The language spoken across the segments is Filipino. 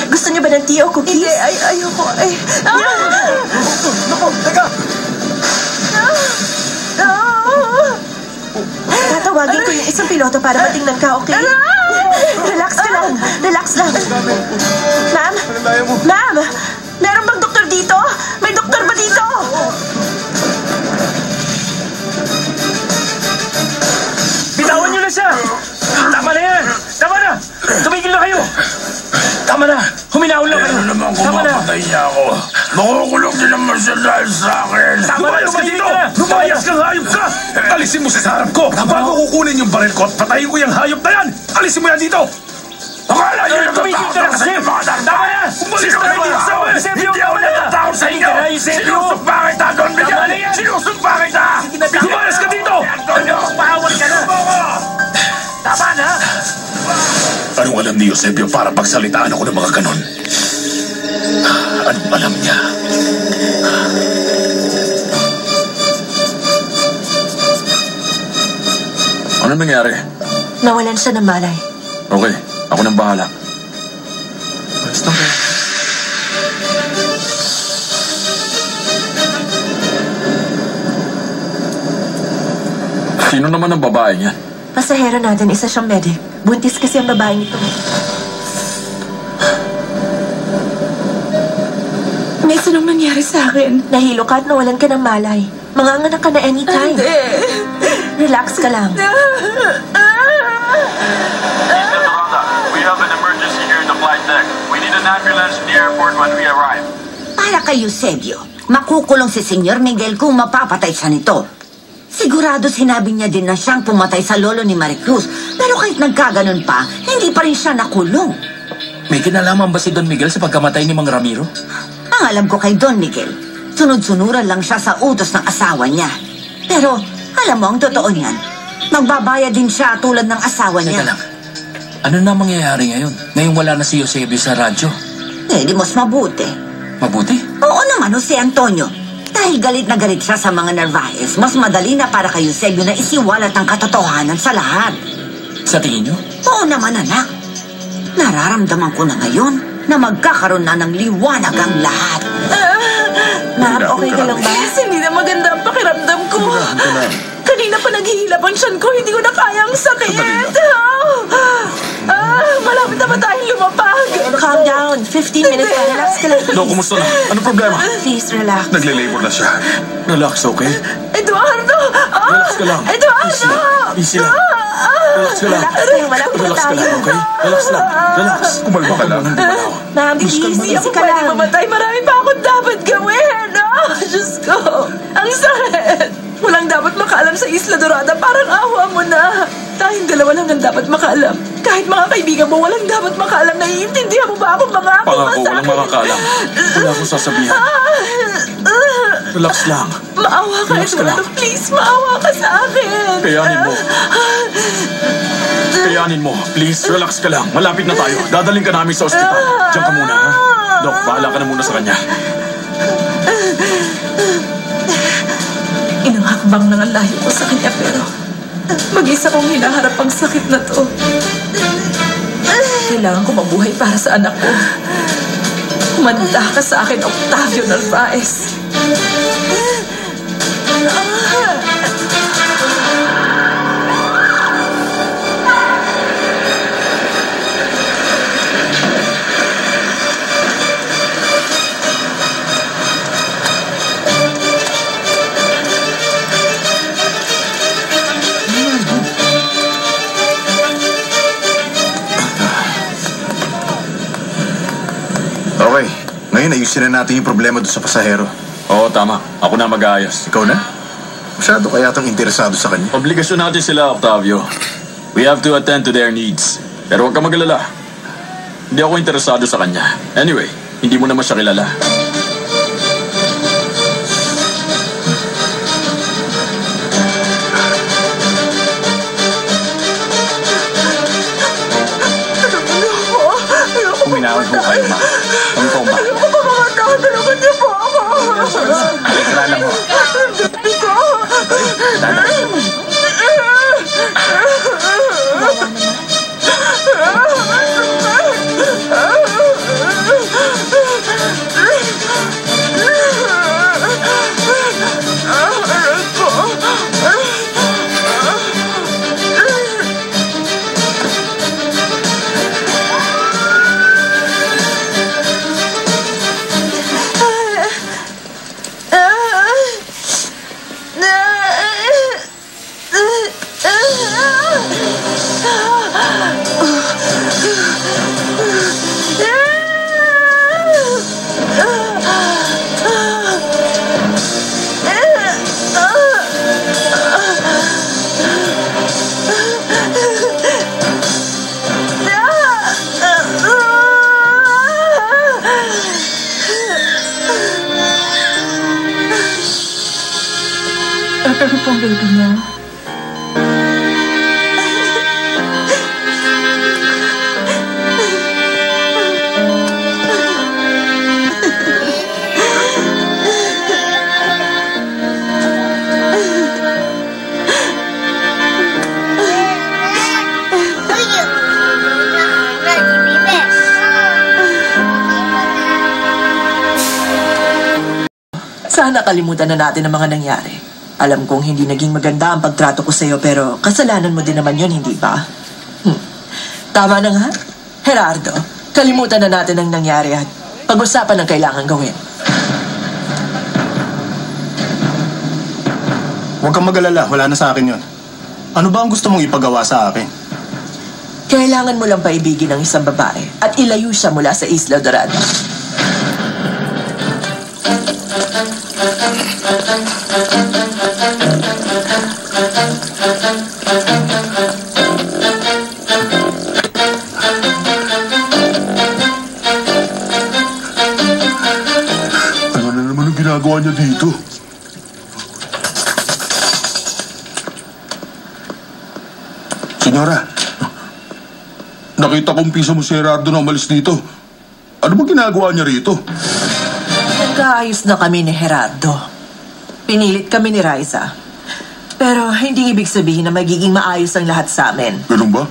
Gusto niyo ba ng tea o cookies? Hindi, ayoko. Naku, teka! Tatawagin ko yung isang piloto para matingnan ka, okay? Relax ka lang. Relax lang. Ma'am? Ma'am? Meron bang doktor dito? May doktor ba dito? Bitawan niyo na siya! Tama na yan! Tama na! Tumigil na kayo! Tama na! Huminahon lang kayo! Ano naman kung Tama na! mapatay niya ako? Makukulong din naman siya dahil sa akin. Tama na! Lumayas ka dito! Lumayas kang hayop ka! Alisin mo siya sa harap ko! Bago kukunin yung baril ko at patayin ko yung hayop na yan! Alisin mo yan dito! Akala niyo yung Tumigil ka na kasi! Tama na! Sister, hindi ka sa Eusebio! Hindi ako natatakot sa inyo! Sinusumpa kita, Don Miguel! Sinusumpa kita! Lumayas ka dito! Pahawal ka na! Tama na! Anong alam ni Eusebio para pagsalitaan ako ng mga ganon? Anong alam niya? Ano nangyari? Nawalan siya ng malay. Okay, ako nang bahala. Basta ka. Sino naman ang babae niya? Pasahero natin, isa siyang medic. Buntis kasi ang babaeng ito. Mason, anong nangyari sa akin? Nahilo ka at nawalan ka ng malay. Manganganak ka na anytime. Hindi. Relax ka lang. We have an emergency here in the flight deck. We need an ambulance in the airport when we arrive. Para kay Eusebio, makukulong si Senyor Miguel kung mapapatay siya nito. Sigurado sinabi niya din na siyang pumatay sa lolo ni Maricruz. Pero kahit nagkaganon pa, hindi pa rin siya nakulong. May kinalaman ba si Don Miguel sa pagkamatay ni Mang Ramiro? Ang alam ko kay Don Miguel, sunod-sunuran lang siya sa utos ng asawa niya. Pero, alam mo ang totoo niyan, magbabayad din siya tulad ng asawa niya. Teka lang. Ano na mangyayari ngayon? Ngayong wala na si Eusebio sa radyo. Eh, di mas mabuti. Mabuti? Oo naman, si Antonio. Dahil galit na galit siya sa mga Narvaez, mas madali na para kay Eusebio na isiwalat ang katotohanan sa lahat. Sa tingin niyo? Oo naman, anak. Nararamdaman ko na ngayon na magkakaroon na ng liwanag ang lahat. Ma'am, okay ka lang ba? Hindi na maganda ang pakiramdam ko. Kanina pa naghihilap ang tiyan ko. Hindi ko na kaya ang sakit. Malapit na ba tayong lumapag? Calm down. 15 minutes pa. Relax ka lang. No, kumusta na? Anong problema? Please, relax. Nagle-labor na siya. Relax, okay? Eduardo! Relax ka lang. Eduardo! Easy lang. Relax ka lang. Relax kayo. Malapit na Relax ka tayo. lang, okay? Relax lang. Relax. Kumalma ka lang. Ma'am, Hindi easy ako ka pwede lang. mamatay. Marami pa akong dapat gawin. Diyos ko. Ang sakit. Walang dapat makaalam sa Isla Dorada. Parang awa mo na. Tayong dalawa lang ang dapat makaalam. Kahit mga kaibigan mo, walang dapat makaalam. Naiintindihan mo ba ako mga Pangako, walang makakaalam. Wala akong sasabihan. Relax lang. Maawa ka, Relax ka Eduardo. lang. Please, maawa ka sa akin. Kayanin mo. Kayanin mo. Please, relax ka lang. Malapit na tayo. Dadaling ka namin sa ospital. Diyan ka muna, ha? Dok, bahala ka na muna sa kanya. Inanghakbang na ang layo ko sa kanya, pero mag-isa kong hinaharap ang sakit na to. Kailangan ko mabuhay para sa anak ko. Humanda ka sa akin, Octavio Narvaez. Okay, ngayon ayusin na natin yung problema doon sa pasahero. Oo, tama. Ako na mag-aayos. Ikaw na? Masyado kaya itong interesado sa kanya. Obligasyon natin sila, Octavio. We have to attend to their needs. Pero huwag ka mag-alala. Hindi ako interesado sa kanya. Anyway, hindi mo naman siya kilala. Uminawag po kayo, ma. Kami po, ma. Ayoko pa mga tao, tulungan niyo po ako. Alekala mo. Dami ko. Kawawa naman. Tatabi pong baby niya. Sana kalimutan na natin ang mga nangyari. Alam kong hindi naging maganda ang pagtrato ko sa'yo, pero kasalanan mo din naman yun, hindi ba? Tama na nga. Gerardo, kalimutan na natin ang nangyari at pag-usapan ang kailangan gawin. Huwag kang mag-alala, wala na sa akin yun. Ano ba ang gusto mong ipagawa sa akin? Kailangan mo lang paibigin ang isang babae at ilayo siya mula sa Isla Dorada. Ano na naman ang ginagawa niya dito? Senyora, nakita kong pisa mo si Gerardo na umalis dito. Ano ba ginagawa niya rito? Nagkaayos na kami ni Gerardo. Pinilit kami ni Raisa. Pero hindi ibig sabihin na magiging maayos ang lahat sa amin. Ganun ba?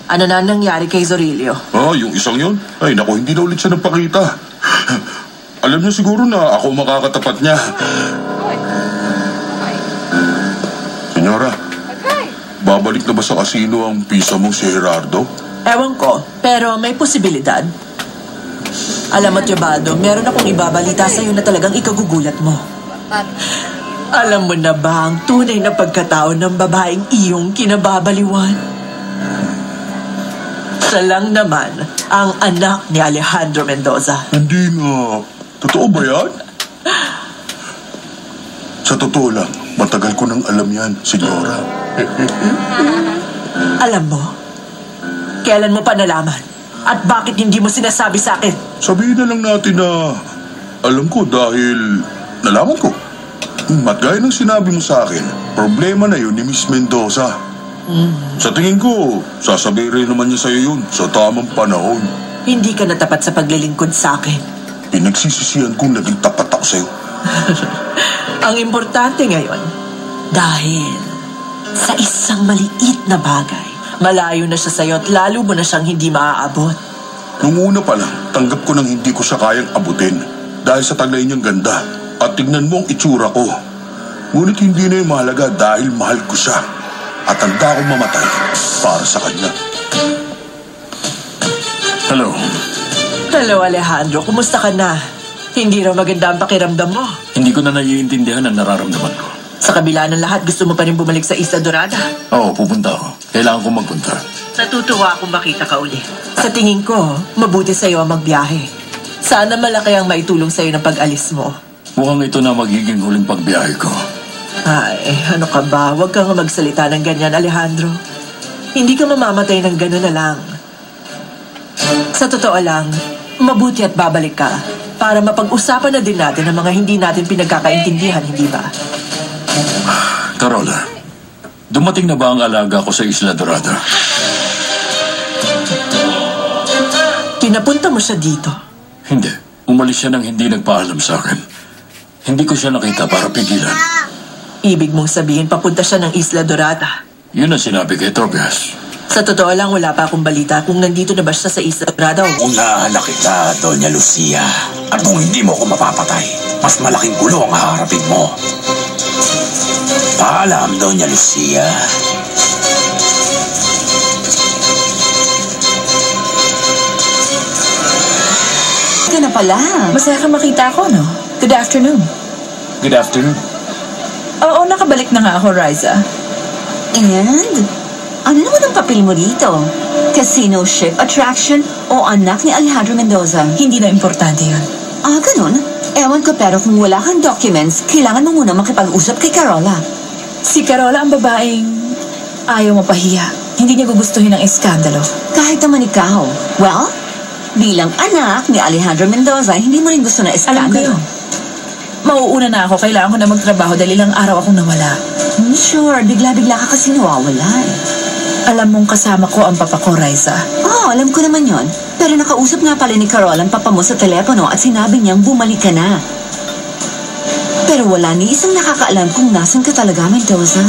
Ano na ang nangyari kay Zorilio? Yung isang yun? Ay, naku, hindi na ulit siya nagpakita. Alam niya siguro na ako makakatapat niya. Senyora, babalik na ba sa kasino ang pisa mong si Gerardo? Ewan ko, pero may posibilidad. Alam mo, Tebaldo, meron akong ibabalita sa'yo na talagang ikagugulat mo. Alam mo na ba ang tunay na pagkatao ng babaeng iyong kinababaliwan? Siya lang naman ang anak ni Alejandro Mendoza. Hindi nga. Totoo ba yan? Sa totoo lang, matagal ko nang alam yan, senyora. Alam mo, kailan mo pa nalaman? At bakit hindi mo sinasabi sa akin? Sabihin na lang natin na alam ko dahil nalaman ko. At gaya ng sinabi mo sa akin, problema na yun ni Miss Mendoza. Sa tingin ko, sasabihin rin naman niya sa'yo yun sa tamang panahon. Hindi ka natapat sa paglilingkod sa akin. Pinagsisisihan kong naging tapat ako sa'yo. Ang importante ngayon, dahil sa isang maliit na bagay, malayo na siya sa'yo at lalo mo na siyang hindi maaabot. Nung una pa lang, tanggap ko nang hindi ko siya kayang abutin dahil sa taglay niyang ganda. At tignan mo ang itsura ko. Ngunit hindi na yung mahalaga dahil mahal ko siya. At handa akong mamatay para sa kanya. Hello. Hello, Alejandro. Kumusta ka na? Hindi raw maganda ang pakiramdam mo. Hindi ko na naiintindihan ang nararamdaman ko. Sa kabila ng lahat, gusto mo pa rin bumalik sa Isla Dorada? Oo, pupunta ako. Kailangan kong magpunta. Natutuwa akong makita ka uli. Sa tingin ko, mabuti sa'yo ang magbiyahe. Sana malaki ang maitulong sa'yo ng pag-alis mo. Mukhang ito na magiging huling pagbiyahe ko. Ay, ano ka ba? Huwag kang magsalita ng ganyan, Alejandro. Hindi ka mamamatay ng gano'n na lang. Sa totoo lang, mabuti at babalik ka para mapag-usapan na din natin ang mga hindi natin pinagkakaintindihan, hindi ba? Carola, dumating na ba ang alaga ko sa Isla Dorada? Pinapunta mo siya dito. Hindi. Umalis siya nang hindi nagpaalam sa akin. Hindi ko siya nakita para pigilan. Ibig mong sabihin, papunta siya ng Isla Dorada. Yun ang sinabi kay Tobias. Sa totoo lang, wala pa akong balita kung nandito na ba siya sa Isla Dorada o... Unahan kita, Doña Lucia. At kung hindi mo ako mapapatay, mas malaking gulo ang haharapin mo. Paalam, Doña Lucia. Ka na pala. Masaya ka makita ako, no? Good afternoon. Good afternoon. Oo, nakabalik na nga ako, Riza. And? Ano naman ang papel mo dito? Casino ship attraction o anak ni Alejandro Mendoza? Hindi na importante yun. Ganun? Ewan ko pero kung wala kang documents, kailangan mo muna makipag-usap kay Carola. Si Carola ang babaeng ayaw mapahiya. Hindi niya gugustuhin ang eskandalo. Kahit naman ikaw. Well, bilang anak ni Alejandro Mendoza, hindi mo rin gusto na Alam ko eskandalo. yun. mauuna na ako. Kailangan ko na magtrabaho dahil ilang araw akong nawala. Sure, bigla-bigla ka kasi nawawala eh. Alam mong kasama ko ang papa ko, Raisa. Oo, alam ko naman yon. Pero nakausap nga pala ni Carol ang papa mo sa telepono at sinabi niyang bumalik ka na. Pero wala ni isang nakakaalam kung nasan ka talaga, Mendoza.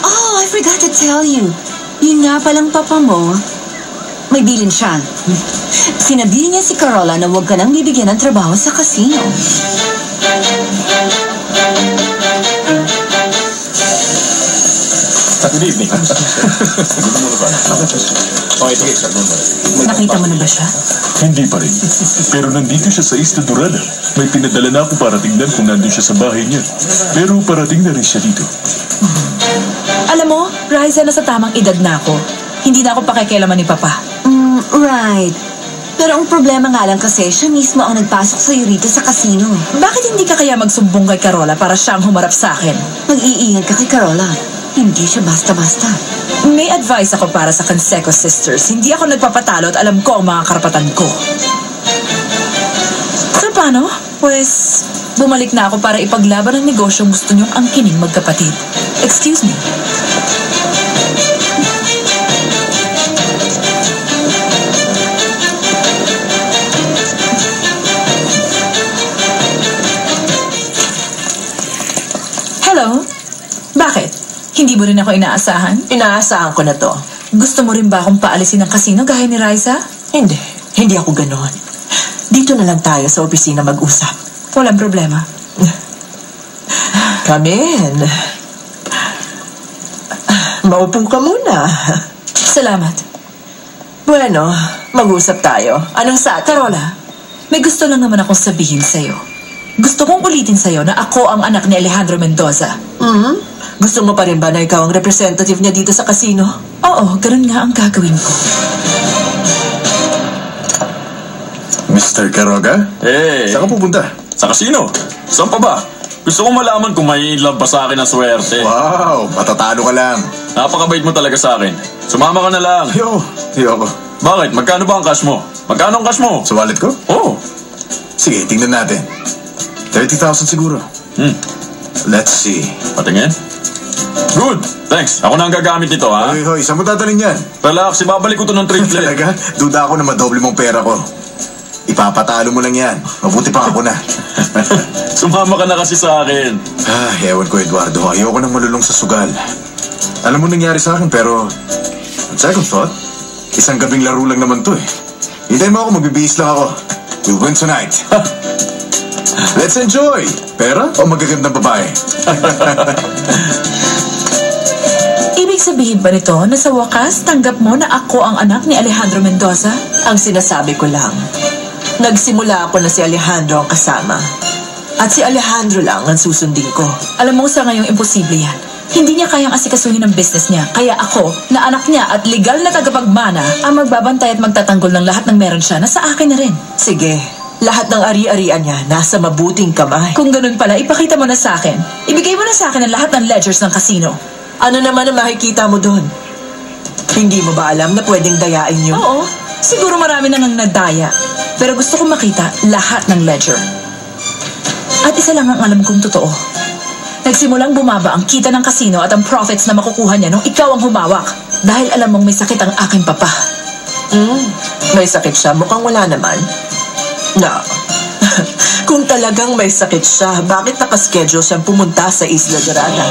Oh, I forgot to tell you. Yun nga palang papa mo, may bilin siya. Sinabihin niya si Carola na huwag ka nang bibigyan ng trabaho sa casino. Good evening. Nakita mo na ba siya? Hindi pa rin. Pero nandito siya sa Isla Dorada. May pinadala na ako para tingnan kung nandun siya sa bahay niya. Pero parating na rin siya dito. Alam mo, Raisa, nasa tamang edad na ako. Hindi na ako pakikialaman ni Papa. Right. Pero ang problema nga lang kasi, siya mismo ang nagpasok sa'yo rito sa casino. Bakit hindi ka kaya magsumbong kay Carola para siyang humarap sa akin? Mag-iingat ka kay Carola. Hindi siya basta-basta. May advice ako para sa Canseco sisters. Hindi ako nagpapatalo at alam ko ang mga karapatan ko. So paano? Pues, bumalik na ako para ipaglaban ang negosyong gusto niyong angkinin magkapatid. Excuse me. Hello? Bakit? Hindi mo rin ako inaasahan? Inaasahan ko na to. Gusto mo rin ba akong paalisin ng casino gaya ni Raisa? Hindi. Hindi ako ganon. Dito na lang tayo sa opisina mag-usap. Walang problema. Come in. Maupo ka muna. Salamat. Bueno, mag-usap tayo. Anong sa atin? Carola, may gusto lang naman akong sabihin sa'yo. Gusto kong ulitin sa'yo na ako ang anak ni Alejandro Mendoza. Gusto mo pa rin ba na ikaw ang representative niya dito sa casino? Oo, ganun nga ang gagawin ko. Mr. Quiroga? Hey! Saan ka pupunta? Sa casino. Saan pa ba? Gusto kong malaman kung may in-love ba sa akin ang swerte. Wow, matatalo ka lang. Napakabait mo talaga sa akin. Sumama ka na lang. Ayoko. Bakit? Magkano ba ang cash mo? Magkano ang cash mo? Sa wallet ko? Oo. Sige, tingnan natin. 30,000 siguro. Let's see. Patingin? Good. Thanks. Ako na ang gagamit nito, ha? Hoy, saan mo dadalhin yan? Relax, ibabalik ko to ng triple. Talaga? Duda ako na madoble mong pera ko. Ipapatalo mo lang yan. Mabuti pa ako na. Sumama ka na kasi sa akin. Ewan ko, Eduardo. Ayoko nang malulong sa sugal. Alam mo nangyari sa akin, pero on second thought, isang gabing laro lang naman to eh. Hintayin mo ako, magbibihis lang ako. We'll win tonight. Let's enjoy! Pera o magagandang babae? Ibig sabihin ba nito na sa wakas tanggap mo na ako ang anak ni Alejandro Mendoza? Ang sinasabi ko lang, nagsimula ako na si Alejandro ang kasama. At si Alejandro lang ang susundin ko. Alam mo sa ngayong imposible yan. Hindi niya kayang asikasuhin ang business niya. Kaya ako, na anak niya at legal na tagapagmana, ang magbabantay at magtatanggol ng lahat ng meron siya na sa akin na rin. Sige, lahat ng ari-arian niya nasa mabuting kamay. Kung ganun pala, ipakita mo na sa akin. Ibigay mo na sa akin ang lahat ng ledgers ng casino. Ano naman ang makikita mo doon? Hindi mo ba alam na pwedeng dayain yun? Oo, siguro marami na nang nadaya. Pero gusto kong makita lahat ng ledger. At isa lang ang alam kong totoo. Nagsimulang bumaba ang kita ng casino at ang profits na makukuha niya nung ikaw ang humawak. Dahil alam mong may sakit ang aking papa. May sakit siya? Mukhang wala naman. No. Kung talagang may sakit siya, bakit nakaschedule siyang pumunta sa Isla Dorada?